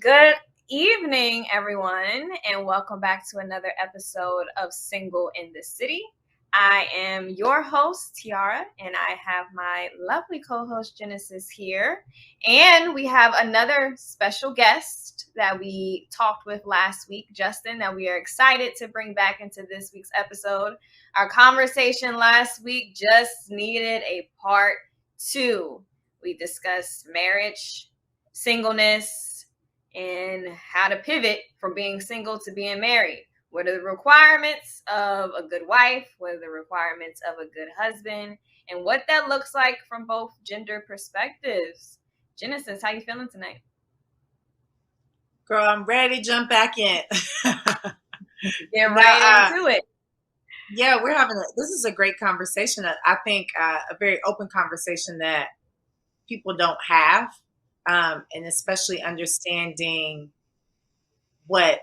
Good evening, everyone, and welcome back to another episode of Single in the City. I am your host, Tiara, and I have my lovely co-host, Genesis, here. And we have another special guest that we talked with last week, Justin, that we are excited to bring back into this week's episode. Our conversation last week just needed a part two. We discussed marriage, singleness, and how to pivot from being single to being married. What are the requirements of a good wife? What are the requirements of a good husband? And what that looks like from both gender perspectives. Genesis, how you feeling tonight? Girl, I'm ready to jump back in. Get right into it. Yeah, this is a great conversation. I think a very open conversation that people don't have, and especially understanding what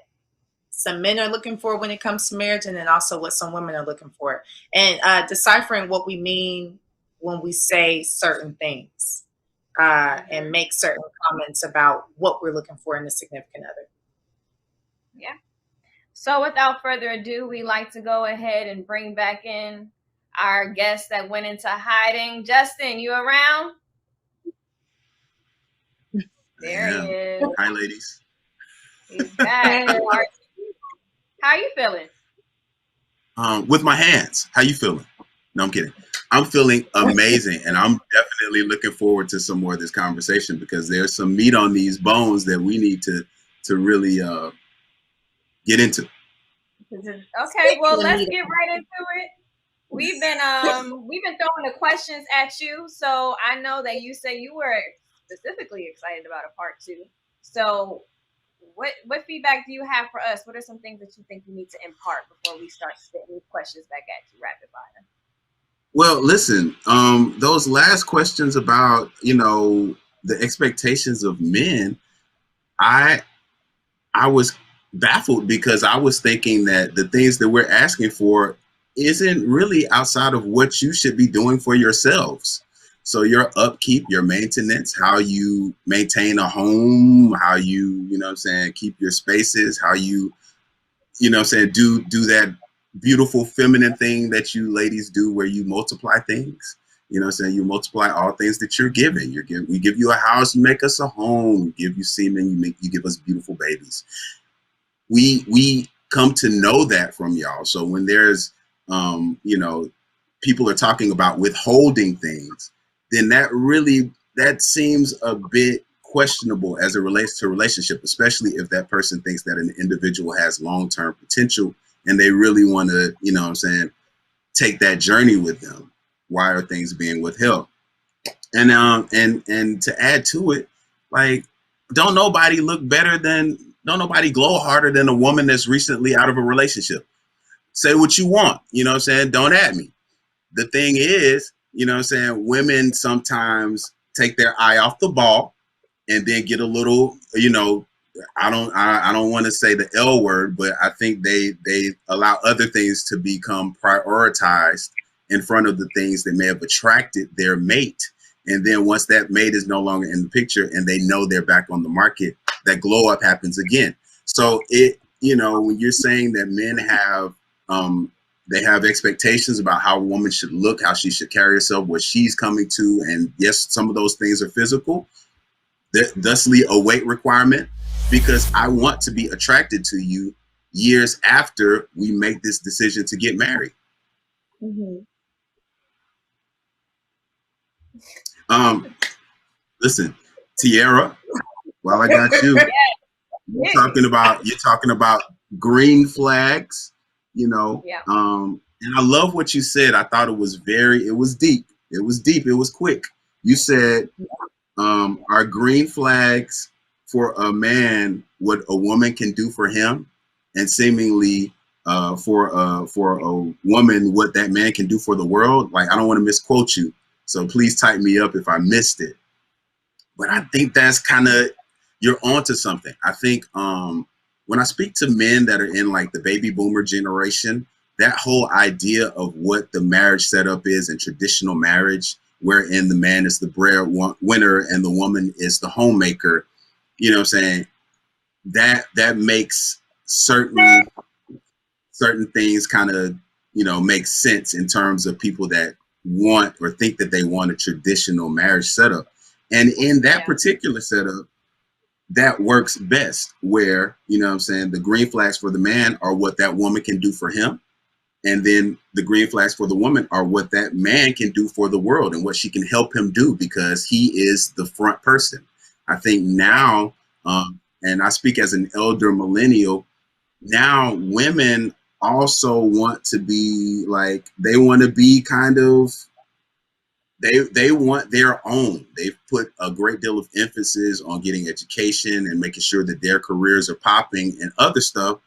some men are looking for when it comes to marriage, and then also what some women are looking for, and deciphering what we mean when we say certain things and make certain comments about what we're looking for in a significant other. Yeah. So without further ado, we like to go ahead and bring back in our guest that went into hiding. Justin, you around? There he is. Hi, ladies. He's back. How are you feeling? With my hands. How you feeling? No, I'm kidding. I'm feeling amazing, and I'm definitely looking forward to some more of this conversation because there's some meat on these bones that we need to really get into. Okay, well, let's get right into it. We've been throwing the questions at you, so I know that you say you were specifically excited about a part two. So what feedback do you have for us? What are some things that you think we need to impart before we start spitting questions back at you rapid fire? Well, listen, those last questions about, the expectations of men, I was baffled because I was thinking that the things that we're asking for isn't really outside of what you should be doing for yourselves. So your upkeep, your maintenance, how you maintain a home, how you, keep your spaces, how you, do that beautiful feminine thing that you ladies do where you multiply things. You multiply all things that you're giving. We give you a house, you make us a home, we give you semen, you give us beautiful babies. We come to know that from y'all. So when there's, people are talking about withholding things, then that seems a bit questionable as it relates to a relationship, especially if that person thinks that an individual has long-term potential and they really want to, take that journey with them. Why are things being withheld? And to add to it, like, don't nobody glow harder than a woman that's recently out of a relationship. Say what you want, don't at me. The thing is, women sometimes take their eye off the ball and then get a little, I don't want to say the L word, but I think they allow other things to become prioritized in front of the things that may have attracted their mate. And then once that mate is no longer in the picture and they know they're back on the market, that glow up happens again. So when you're saying that men have, they have expectations about how a woman should look, how she should carry herself, what she's coming to. And yes, some of those things are physical, thusly a weight requirement, because I want to be attracted to you years after we make this decision to get married. Mm-hmm. Listen, Tiara, while I got you, you're talking about green flags, Yeah. And I love what you said. I thought it was deep. It was quick. You said, are green flags for a man what a woman can do for him, and seemingly for a woman what that man can do for the world? Like, I don't want to misquote you, so please type me up if I missed it. But I think that's kind of, you're onto something. I think when I speak to men that are in like the baby boomer generation, that whole idea of what the marriage setup is in traditional marriage, wherein the man is the breadwinner and the woman is the homemaker, that makes certain things kind of, make sense in terms of people that want or think that they want a traditional marriage setup. And in that particular setup, that works best, where, the green flags for the man are what that woman can do for him. And then the green flags for the woman are what that man can do for the world and what she can help him do, because he is the front person. I think now, and I speak as an elder millennial, now women also want to be like, they want to be kind of, they want their own. They've put a great deal of emphasis on getting education and making sure that their careers are popping and other stuff.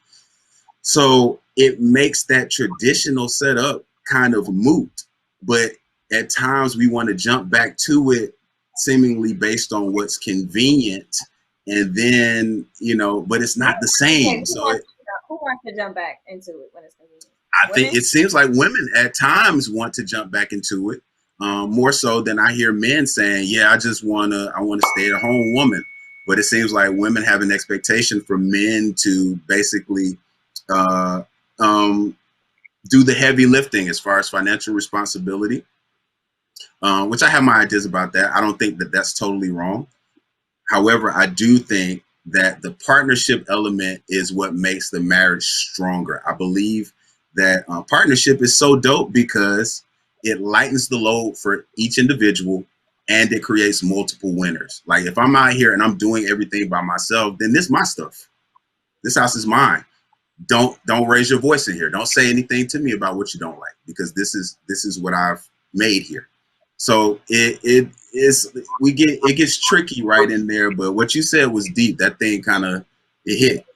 So it makes that traditional setup kind of moot. But at times we want to jump back to it seemingly based on what's convenient. And then, but it's not the same. So who wants to jump back into it when it's convenient? I think it seems like women at times want to jump back into it. More so than I hear men saying, yeah, I want to stay at home woman. But it seems like women have an expectation for men to basically do the heavy lifting as far as financial responsibility, which I have my ideas about that. I don't think that that's totally wrong. However, I do think that the partnership element is what makes the marriage stronger. I believe that partnership is so dope because it lightens the load for each individual and it creates multiple winners. Like if I'm out here and I'm doing everything by myself, then this is my stuff. This house is mine. Don't raise your voice in here. Don't say anything to me about what you don't like, because this is what I've made here. So it gets tricky right in there. But what you said was deep. That thing kind of it hit.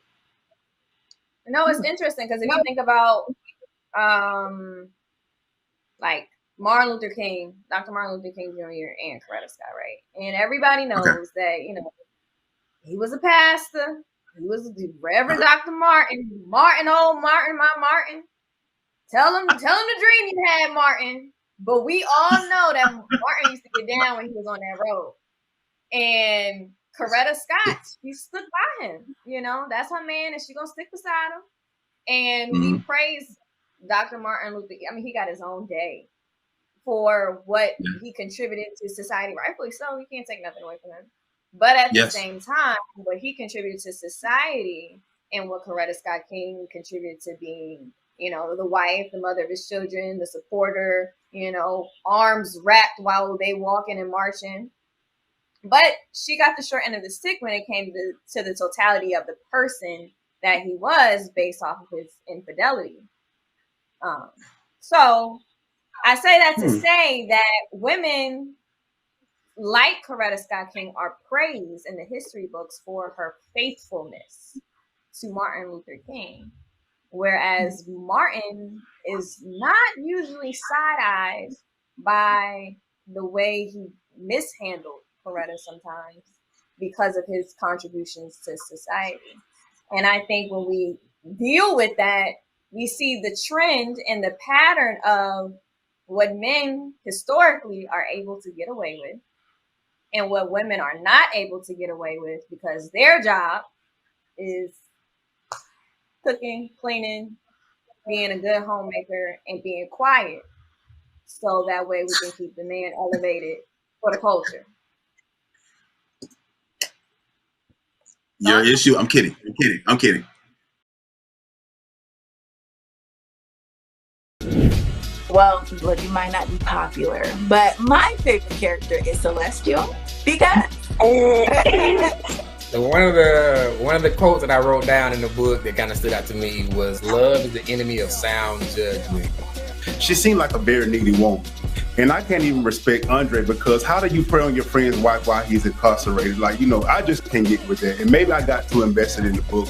No, it's interesting because if you think about like Martin Luther King, Dr. Martin Luther King Jr. and Coretta Scott, right? And everybody knows that, he was a pastor. He was Reverend Dr. Martin. My Martin. Tell him the dream you had, Martin. But we all know that Martin used to get down when he was on that road. And Coretta Scott, she stood by him. That's her man, and she gonna stick beside him. And we praise Dr. Martin Luther. I mean, he got his own day for what he contributed to society. Rightfully so. We can't take nothing away from him. But at the same time, what he contributed to society and what Coretta Scott King contributed to being, the wife, the mother of his children, the supporter, arms wrapped while they walking and marching. But she got the short end of the stick when it came to the totality of the person that he was based off of his infidelity. So I say that to say that women like Coretta Scott King are praised in the history books for her faithfulness to Martin Luther King, whereas Martin is not usually side-eyed by the way he mishandled Coretta sometimes because of his contributions to society. And I think when we deal with that, we see the trend and the pattern of what men historically are able to get away with and what women are not able to get away with because their job is cooking, cleaning, being a good homemaker, and being quiet. So that way we can keep the man elevated for the culture. Your issue? I'm kidding. Well, look, you might not be popular, but my favorite character is Celestial because one of the quotes that I wrote down in the book that kind of stood out to me was, "Love is the enemy of sound judgment." She seemed like a very needy woman. And I can't even respect Andre because how do you prey on your friend's wife while he's incarcerated? Like, I just can't get with that. And maybe I got too invested in the book,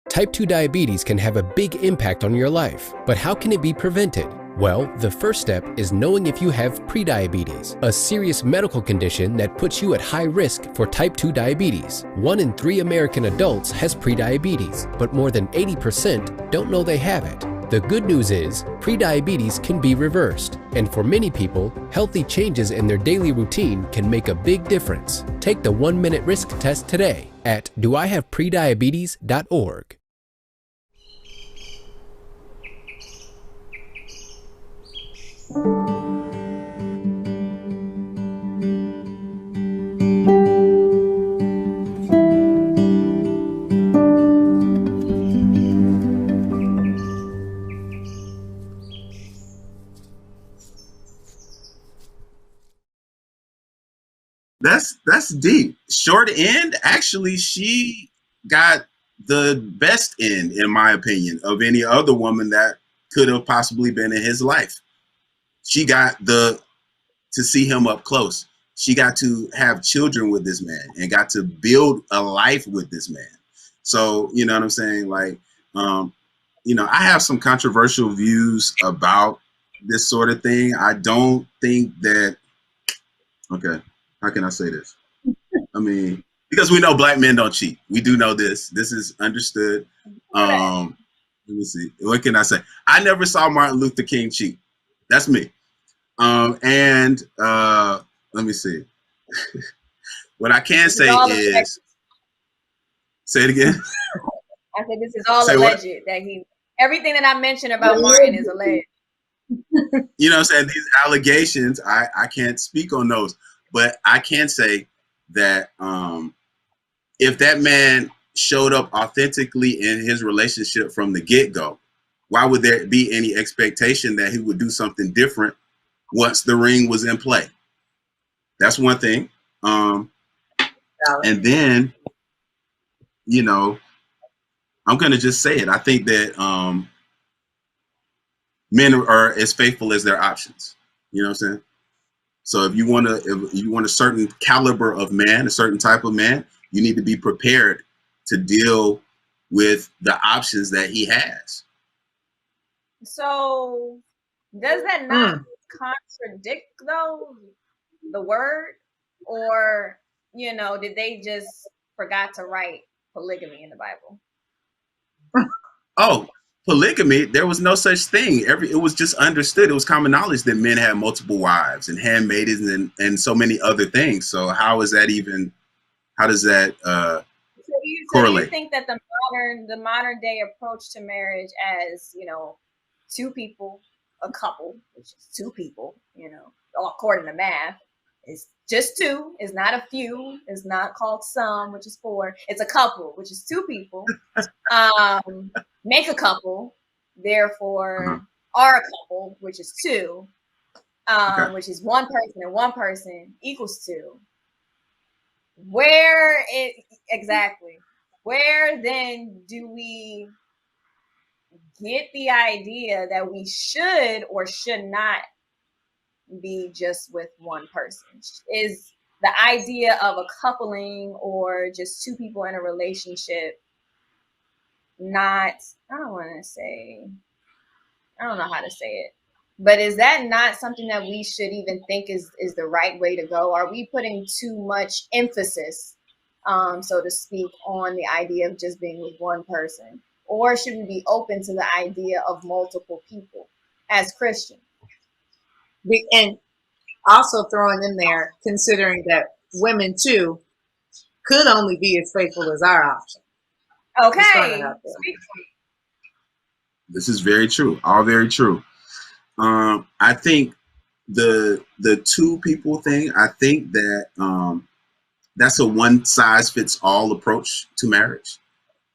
Type 2 diabetes can have a big impact on your life, but how can it be prevented? Well, the first step is knowing if you have prediabetes, a serious medical condition that puts you at high risk for type 2 diabetes. 1 in 3 American adults has prediabetes, but more than 80% don't know they have it. The good news is, prediabetes can be reversed, and for many people, healthy changes in their daily routine can make a big difference. Take the 1-minute risk test today at doihaveprediabetes.org. That's deep. Short end, actually, she got the best end, in my opinion, of any other woman that could have possibly been in his life. She got to see him up close. She got to have children with this man and got to build a life with this man. So, you know what I'm saying? Like, you know, I have some controversial views about this sort of thing. I don't think that, okay, how can I say this? I mean, because we know black men don't cheat. We do know this. This is understood. Let me see. What can I say? I never saw Martin Luther King cheat. That's me. And let me see. What I can say is, say it again. I said this is all alleged. That everything that I mentioned about Martin is alleged. You know what I'm saying? These allegations, I can't speak on those, but I can say that if that man showed up authentically in his relationship from the get-go, why would there be any expectation that he would do something different once the ring was in play? That's one thing. And then, you know, I'm going to just say it. I think that men are as faithful as their options. You know what I'm saying? So if you want a certain caliber of man, a certain type of man, you need to be prepared to deal with the options that he has. So does that not contradict though the word, or, you know, did they just forgot to write polygamy in the Bible? Oh, polygamy, there was no such thing. It was just understood. It was common knowledge that men had multiple wives and handmaidens and so many other things. So how does that correlate? Do you think that the modern day approach to marriage as, you know, two people, a couple, which is two people, you know, according to math, is just two, is not a few, is not called some, which is 4. It's a couple, which is 2 people. Make a couple, therefore are a couple, which is 2, which is 1 person and 1 person equals 2. Where then do we get the idea that we should or should not be just with 1 person? Is the idea of a coupling or just 2 people in a relationship not, I don't know how to say it, but is that not something that we should even think is the right way to go? Are we putting too much emphasis, so to speak, on the idea of just being with 1 person? Or should we be open to the idea of multiple people as Christians? And also throwing in there, considering that women too could only be as faithful as our option. Okay. This is very true. All very true. I think the 2 people thing, I think that that's a one-size-fits-all approach to marriage,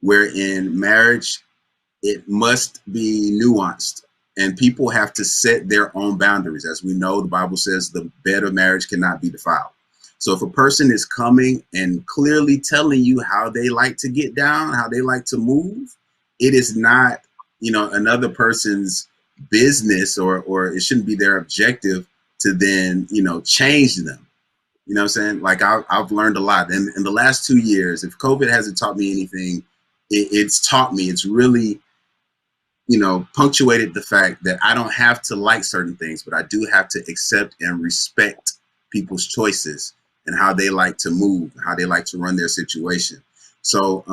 where in marriage, it must be nuanced and people have to set their own boundaries. As we know, the Bible says the bed of marriage cannot be defiled. So if a person is coming and clearly telling you how they like to get down, how they like to move, it is not, you know, another person's business, or it shouldn't be their objective to then, you know, change them. You know what I'm saying? Like I've learned a lot in the last 2 years. If COVID hasn't taught me anything, it's taught me. It's really punctuated the fact that I don't have to like certain things, but I do have to accept and respect people's choices and how they like to move, how they like to run their situation. So,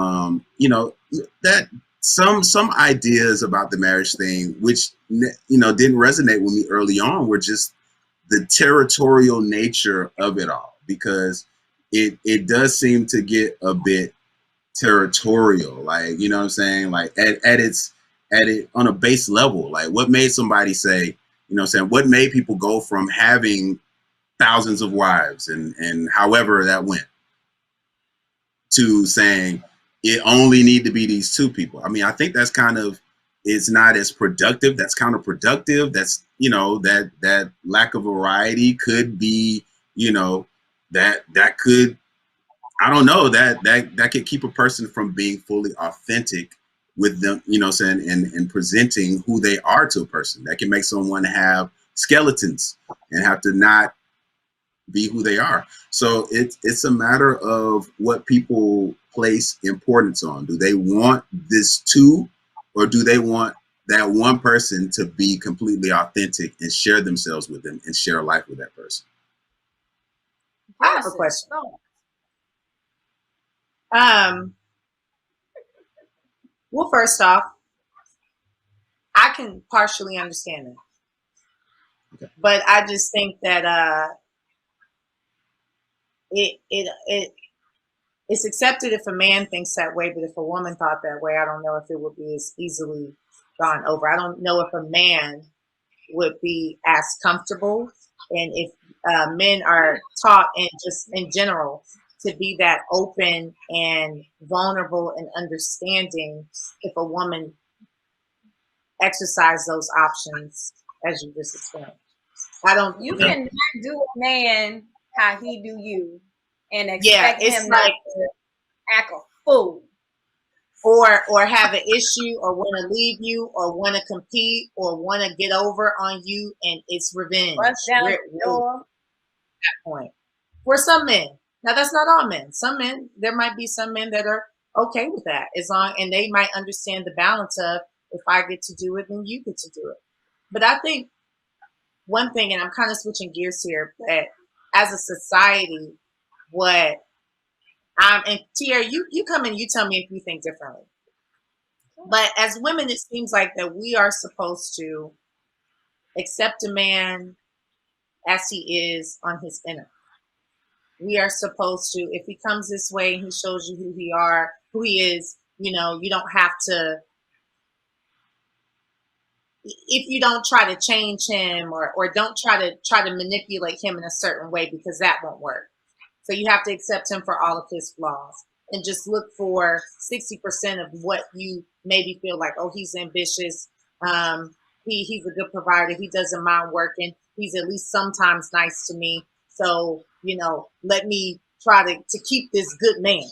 that some ideas about the marriage thing, which, didn't resonate with me early on, were just the territorial nature of it all, because it does seem to get a bit territorial, like, you know what I'm saying? Like at it on a base level, like what made somebody say, what made people go from having thousands of wives and however that went to saying it only need to be these two people? I mean, I think that's it's not as productive. That's counterproductive. That's, that lack of variety could be, that could, I don't know, that could keep a person from being fully authentic with them, and presenting who they are to a person. That can make someone have skeletons and have to not be who they are. So it's a matter of what people place importance on. Do they want this too, or do they want that one person to be completely authentic and share themselves with them and share life with that person? I have a question. Well, first off, I can partially understand it. Okay. But I just think that it's accepted if a man thinks that way, but if a woman thought that way, I don't know if it would be as easily gone over. I don't know if a man would be as comfortable, and if men are taught, and just in general, to be that open and vulnerable and understanding, if a woman exercise those options as you just explained. You cannot do a man how he do you and expect him not to act a fool. Or have an issue, or want to leave you, or want to compete, or want to get over on you, and it's revenge. Bust down the door. That point. For some men. Now, that's not all men. Some men, there might be some men that are okay with that, and they might understand the balance of, if I get to do it, then you get to do it. But I think one thing, and I'm kind of switching gears here, that as a society, and Tierra, you come in, you tell me if you think differently. But as women, it seems like that we are supposed to accept a man as he is on his inner. We are supposed to, if he comes this way and he shows you who he is, you don't have to, if you don't try to change him, or don't try to manipulate him in a certain way, because that won't work. So you have to accept him for all of his flaws, and just look for 60% of what you maybe feel like, oh, he's ambitious. He's a good provider. He doesn't mind working. He's at least sometimes nice to me. So, let me try to keep this good man,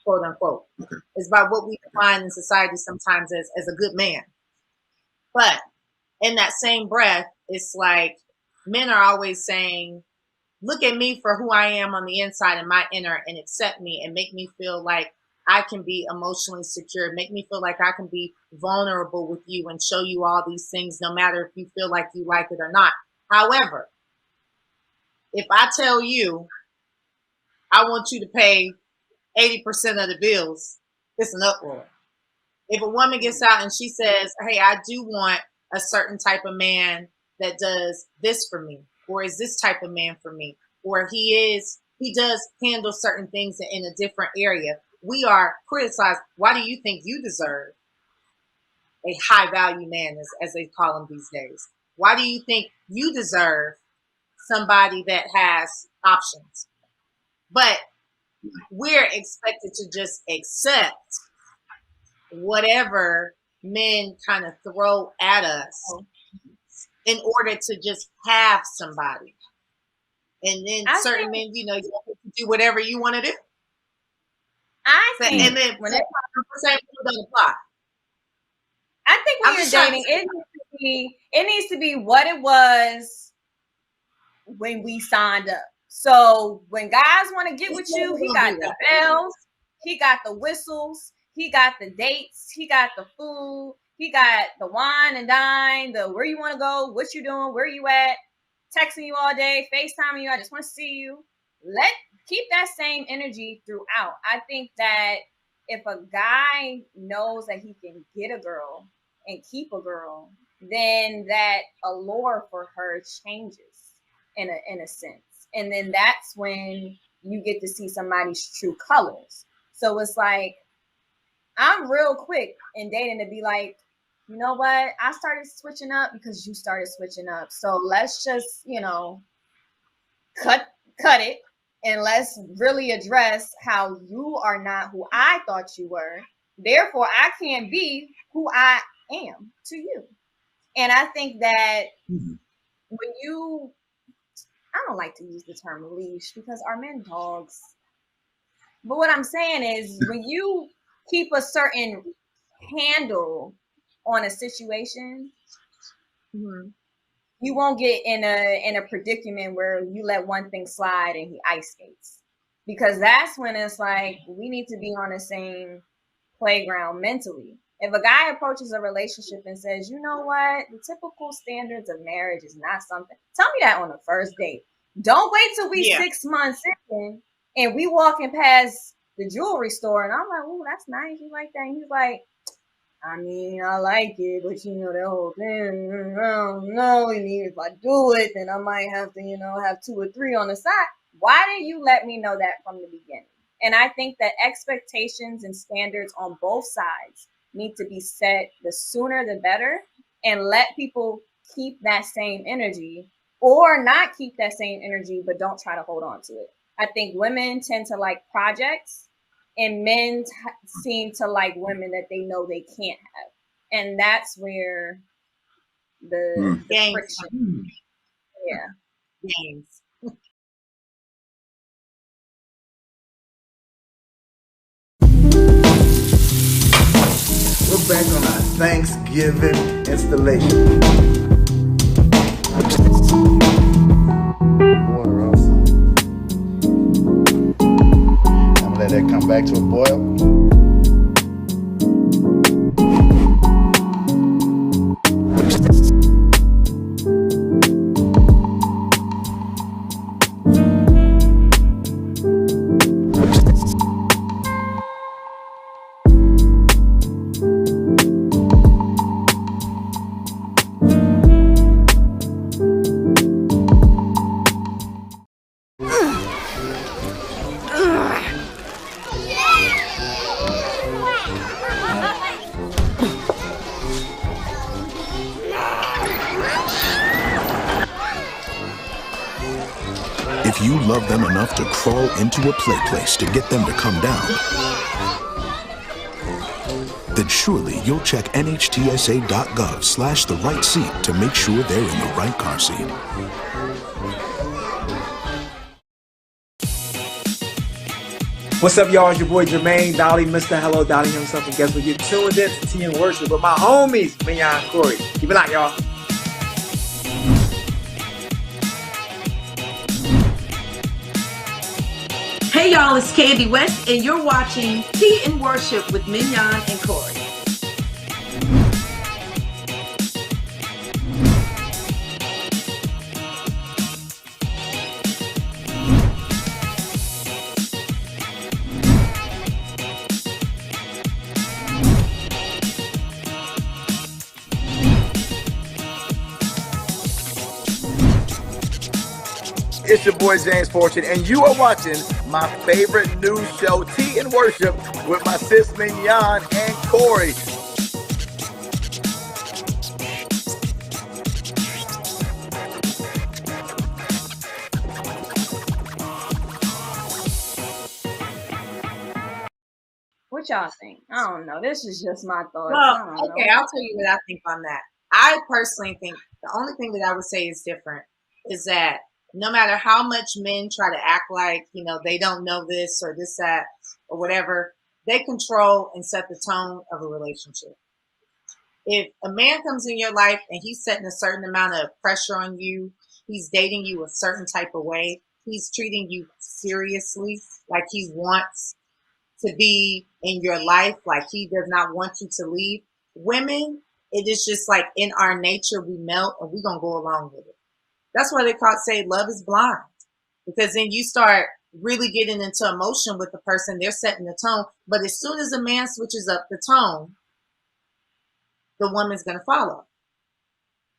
quote unquote. Okay. It's about what we define in society sometimes as a good man. But in that same breath, it's like men are always saying, look at me for who I am on the inside and my inner, and accept me and make me feel like I can be emotionally secure, make me feel like I can be vulnerable with you and show you all these things, no matter if you feel like you like it or not. However, if I tell you I want you to pay 80% of the bills, it's an uproar. If a woman gets out and she says, hey, I do want a certain type of man that does this for me, or is this type of man for me, or he does handle certain things in a different area, we are criticized. Why do you think you deserve a high value man, as they call him these days? Why do you think you deserve somebody that has options? But we're expected to just accept whatever men kind of throw at us in order to just have somebody. And then certain men, you have to do whatever you want to do. I think and then when that same rule don't apply. I think when you're dating, it needs to be what it was when we signed up. So when guys want to get with you, he got the bells, he got the whistles, he got the dates, he got the food, he got the wine and dine, the where you want to go, what you doing, where you at, texting you all day, FaceTiming you. I just want to see you. Keep that same energy throughout. I think that if a guy knows that he can get a girl and keep a girl, then that allure for her changes in a sense. And then that's when you get to see somebody's true colors. So it's like, I'm real quick in dating to be like, you know what? I started switching up because you started switching up. So let's just, cut it, and let's really address how you are not who I thought you were. Therefore, I can't be who I am to you. And I think that when you, I don't like to use the term leash because our men dogs. But what I'm saying is when you keep a certain handle on a situation, you won't get in a predicament where you let one thing slide and he ice skates. Because that's when it's like, we need to be on the same playground mentally. If a guy approaches a relationship and says, you know what, the typical standards of marriage is not something, tell me that on the first date. Don't wait till we 6 months in and we walking past the jewelry store and I'm like, oh, that's nice. You like that? And he's like, I mean, I like it, but that whole thing, I don't know. And if I do it, then I might have to, have 2 or 3 on the side. Why didn't you let me know that from the beginning? And I think that expectations and standards on both sides need to be set the sooner the better, and let people keep that same energy or not keep that same energy, but don't try to hold on to it. I think women tend to like projects and men seem to like women that they know they can't have. And that's where the friction. Yeah. Games. We're back on our Thanksgiving installation. Water also. I'm gonna let that come back to a boil. If you love them enough to crawl into a play place to get them to come down, then surely you'll check nhtsa.gov/the right seat to make sure they're in the right car seat. What's up, y'all? It's your boy Jermaine Dolly, Mr. Hello Dolly himself, and guess what? You're tuned in to Tea and Worship with my homies, Mignon and Corey. Keep it locked, y'all. Hey y'all, it's Candy West, and you're watching Tea and Worship with Mignon and Corey. It's your boy James Fortune, and you are watching my favorite news show, Tea and Worship, with my sis Mignon and Corey. What y'all think? I don't know. This is just my thoughts. Well, okay, I'll tell you what I think on that. I personally think the only thing that I would say is different is that no matter how much men try to act like, they don't know this or this, that, or whatever, they control and set the tone of a relationship. If a man comes in your life and he's setting a certain amount of pressure on you, he's dating you a certain type of way, he's treating you seriously, like he wants to be in your life, like he does not want you to leave. Women it is just like in our nature, we melt and we're going to go along with it. That's why they say love is blind, because then you start really getting into emotion with the person. They're setting the tone. But as soon as a man switches up the tone, the woman's going to follow.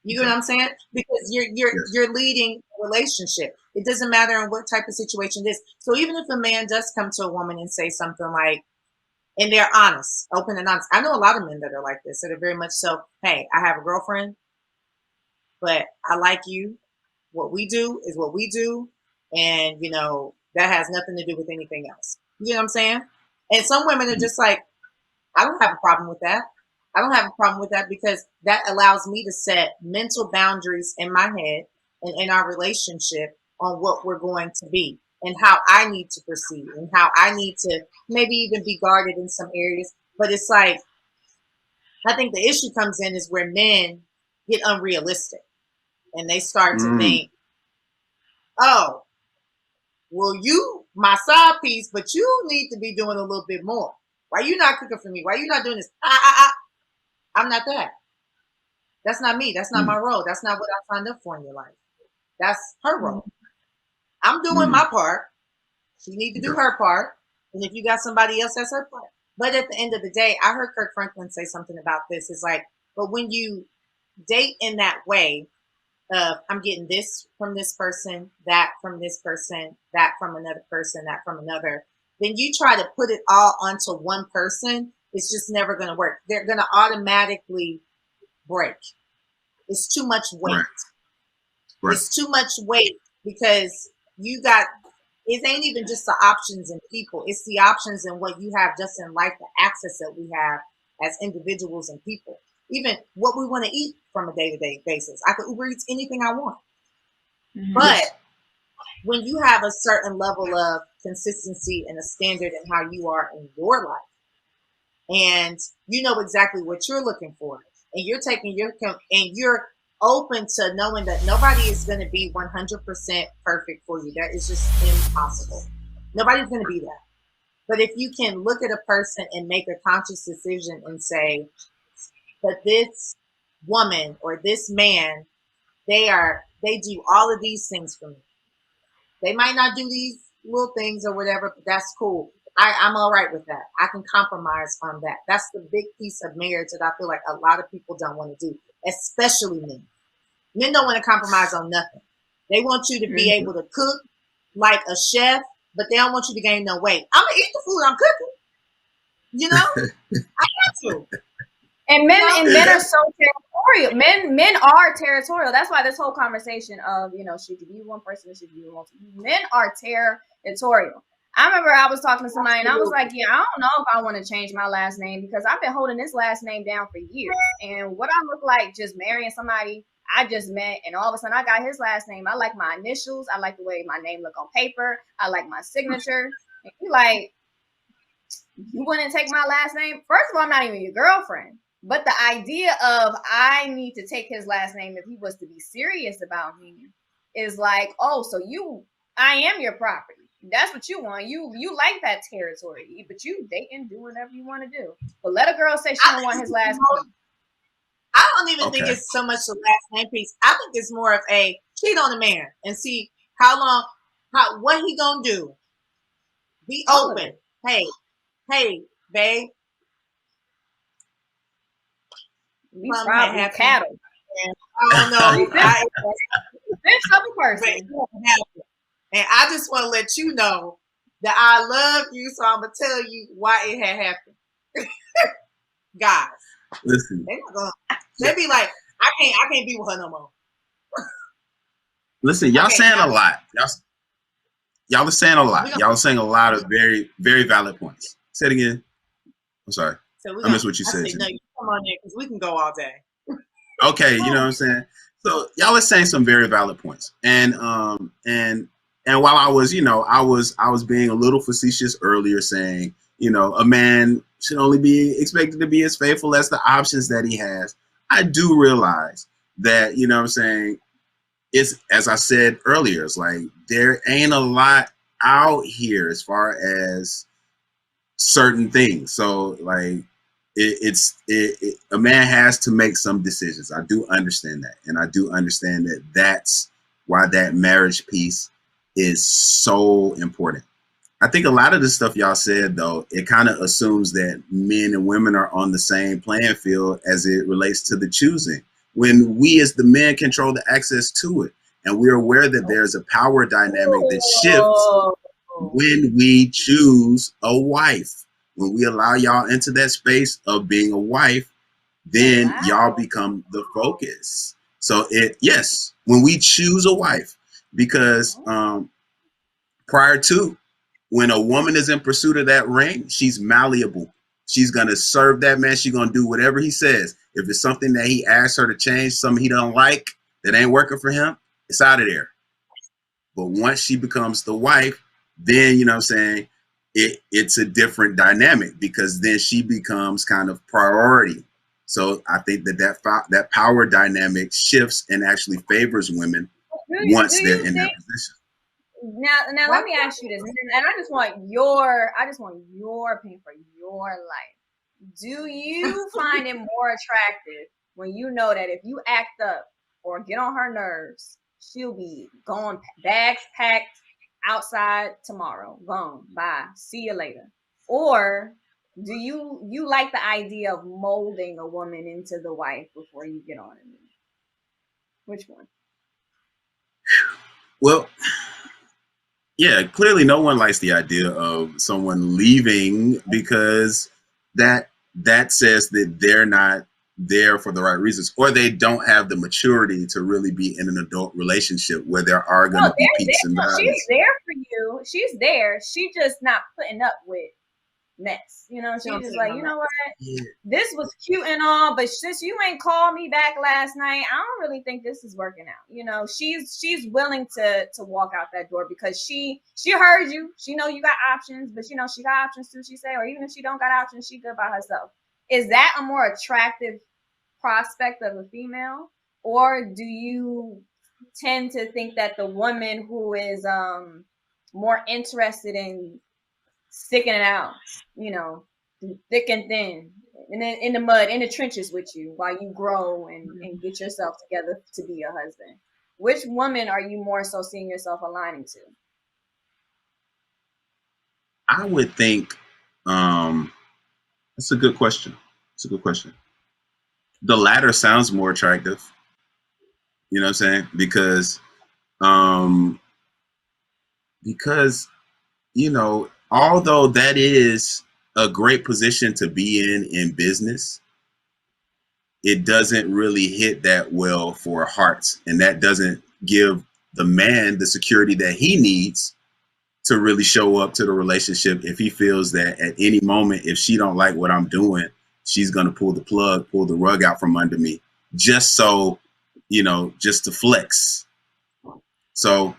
You know what I'm saying? Because you're leading a relationship. It doesn't matter in what type of situation it is. So even if a man does come to a woman and say something like, and they're honest, open and honest. I know a lot of men that are like this, that are very much so, hey, I have a girlfriend, but I like you. What we do is what we do. And, you know, that has nothing to do with anything else. You know what I'm saying? And some women are just like, I don't have a problem with that. I don't have a problem with that, because that allows me to set mental boundaries in my head and in our relationship on what we're going to be and how I need to proceed and how I need to maybe even be guarded in some areas. But it's like, I think the issue comes in is where men get unrealistic and they start to think, oh, well, you my side piece, but you need to be doing a little bit more. Why you not cooking for me? Why you not doing this? I'm not that. That's not me. That's not my role. That's not what I signed up for in your life. That's her role. I'm doing my part. She need to do her part. And if you got somebody else, that's her part. But at the end of the day, I heard Kirk Franklin say something about this. It's like, but when you date in that way of, I'm getting this from this person, that from this person, that from another person, that from another, then you try to put it all onto one person. It's just never going to work. They're going to automatically break. It's too much weight. Right. It's too much weight, because it ain't even just the options in people. It's the options in what you have just in life, the access that we have as individuals and people. Even what we want to eat from a day-to-day basis. I could Uber Eats anything I want. But when you have a certain level of consistency and a standard in how you are in your life, and you know exactly what you're looking for, and you're taking and you're open to knowing that nobody is going to be 100% perfect for you. That is just impossible. Nobody's going to be that. But if you can look at a person and make a conscious decision and say, but this woman or this man, they do all of these things for me. They might not do these little things or whatever, but that's cool. I'm all right with that. I can compromise on that. That's the big piece of marriage that I feel like a lot of people don't want to do, especially men. Men don't want to compromise on nothing. They want you to be able to cook like a chef, but they don't want you to gain no weight. I'm going to eat the food I'm cooking. You know? I got to. And men are so territorial. Men are territorial. That's why this whole conversation of, you know, should you be one person or should you be multiple? Men are territorial. I remember I was talking to somebody and I was like, yeah, I don't know if I want to change my last name, because I've been holding this last name down for years. And what I look like just marrying somebody I just met, and all of a sudden I got his last name. I like my initials. I like the way my name look on paper. I like my signature. And you like, you wouldn't take my last name? First of all, I'm not even your girlfriend. But the idea of I need to take his last name if he was to be serious about me is like, oh, so I am your property. That's what you want. You like that territory, but you date and do whatever you want to do. But let a girl say she don't want his last name. I don't even think it's so much the last name piece. I think it's more of a cheat on a man and see what he gonna do. Be open. Hey, babe. We probably cattle. I don't know. This other person. And I just want to let you know that I love you, so I'm gonna tell you why it had happened. Guys, listen. They be like, I can't be with her no more. Listen, y'all saying a lot. Y'all are saying a lot. Y'all are saying a lot of very, very valid points. Say it again. I'm sorry. I missed what you said. No, you come on there because we can go all day. Okay, you know what I'm saying? So y'all are saying some very valid points. And while I was, I was being a little facetious earlier saying, a man should only be expected to be as faithful as the options that he has. I do realize that, it's, as I said earlier, it's like there ain't a lot out here as far as certain things. So like a man has to make some decisions. I do understand that, and I do understand that that's why that marriage piece is so important. I think a lot of the stuff y'all said, though, it kind of assumes that men and women are on the same playing field as it relates to the choosing, when we as the men control the access to it. And we're aware that there's a power dynamic that shifts when we choose a wife. When we allow y'all into that space of being a wife, then y'all become the focus. So yes, when we choose a wife, because prior to, when a woman is in pursuit of that ring, she's malleable. She's going to serve that man. She's going to do whatever he says. If it's something that he asks her to change, something he don't like, that ain't working for him, it's out of there. But once she becomes the wife, then, you know what I'm saying, it's a different dynamic, because then she becomes kind of priority. So I think that power dynamic shifts and actually favors women once they're in that position. Now let me ask you this, and I just want your opinion for your life. Do you find it more attractive when you know that if you act up or get on her nerves, she'll be gone, bags packed, outside tomorrow, gone, bye, see you later? Or do you like the idea of molding a woman into the wife before you get on it? Which one? Well, yeah, clearly no one likes the idea of someone leaving, because that says that they're not there for the right reasons, or they don't have the maturity to really be in an adult relationship where there are going to be peaks and valleys. She's there for you. She's there. She's just not putting up with mess. You know, she's just like, you know what? Yeah. This was cute and all, but since you ain't called me back last night, I don't really think this is working out. You know, she's willing to walk out that door because she heard you. She know you got options, but you know she got options too, she say, or even if she don't got options, she good by herself. Is that a more attractive prospect of a female, or do you tend to think that the woman who is more interested in sticking it out, you know, thick and thin, and then in the mud, in the trenches with you while you grow and get yourself together to be a husband? Which woman are you more so seeing yourself aligning to? I would think that's a good question. It's a good question. The latter sounds more attractive. You know what I'm saying? Because you know, although that is a great position to be in business, it doesn't really hit that well for hearts, and that doesn't give the man the security that he needs to really show up to the relationship if he feels that at any moment, if she don't like what I'm doing, she's going to pull the rug out from under me, just so, you know, just to flex. So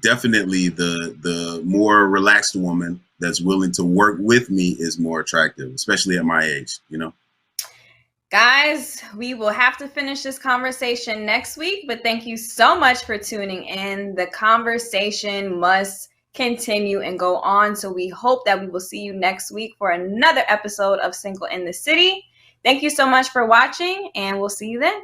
definitely the more relaxed woman that's willing to work with me is more attractive, especially at my age, you know. Guys, we will have to finish this conversation next week, but thank you so much for tuning in. The conversation must continue and go on. So we hope that we will see you next week for another episode of Single in the City. Thank you so much for watching, and we'll see you then.